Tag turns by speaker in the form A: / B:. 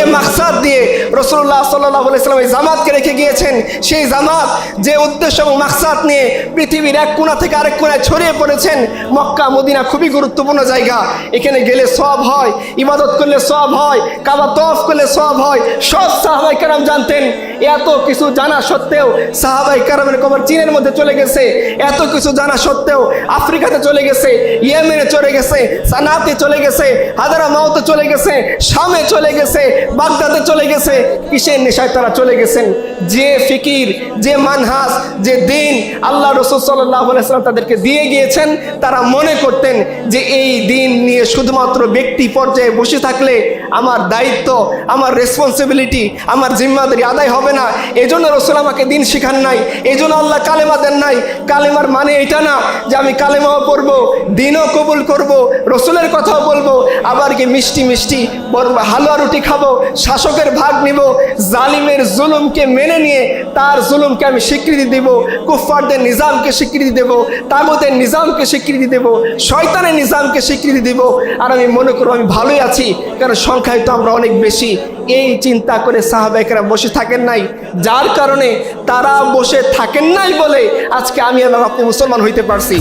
A: যে মাকসাদ দিয়ে রাসূলুল্লাহ সাল্লাল্লাহু আলাইহি ওয়াসাল্লাম এই জামাতকে রেখে গিয়েছেন, সেই জামাত যে উদ্দেশ্য এবং মাকসাদ নিয়ে পৃথিবীর এক কোণা থেকে আরেক কোণায় ছড়িয়ে পড়েছেন। মক্কা মদিনা খুবই গুরুত্বপূর্ণ জায়গা, এখানে গেলে সওয়াব হয়, ইবাদত করলে সওয়াব হয়, কাবা তওয়াফ করলে সওয়াব হয়। সব সাহাবায়ে কেরাম জানতেন। এত কিছু জানা সত্ত্বেও সাহাবায়ে কেরামের কবর চীনের মধ্যে চলে গেছে, এত কিছু জানা সত্ত্বেও আফ্রিকাতে চলে গেছে, ইয়েমেনে চলে গেছে, সানাতে চলে গেছে, হাদারামাউতে চলে গেছে, শামে চলে গেছে, বাগদাদে চলে গেছে। কিসের নেশায় তারা চলে গেছেন? যে ফিকির, যে মানহাজ, যে দিন আল্লাহ রাসূল সাল্লাল্লাহু আলাইহি ওয়াসাল্লাম তাদেরকে দিয়ে গিয়েছেন, তারা মনে করতেন যে এই দিন নিয়ে শুধুমাত্র ব্যক্তি পর্যায়ে বসে থাকলে আমার দায়িত্ব, আমার রেসপন্সিবিলিটি, আমার জিম্মাদারি আদায় হবে না। এজন্য রাসূল আমাকে দিন শেখান নাই, এজন্য আল্লাহ কালেমা দেন নাই। কালেমার মানে এটা না যে আমি কালেমাও পড়বো, দিনও কবুল করব, রসুলের কথাও বলবো, আবার কি মিষ্টি মিষ্টি হালুয়া রুটি খাবো, শাসকের ভাগ নিব, জালিমের জুলুমকে মেনে নিয়ে তার জুলুমকে আমি স্বীকৃতি দেব, কুফফারদের নিজামকে স্বীকৃতি দেব, তাগুতের নিজামকে স্বীকৃতি দেব, শয়তানের নিজামকে স্বীকৃতি দেব। আর আমি মনে করব আমি ভালোই আছি, কারণ সংখ্যায় তো আমরা অনেক বেশি। এই চিন্তা করে সাহাবায়ে কেরাম বসে থাকেন নাই। যার কারণে তারা বসে থাকেন নাই বলে আজকে আমি এবং আপনি মুসলমান হইতে পারছি।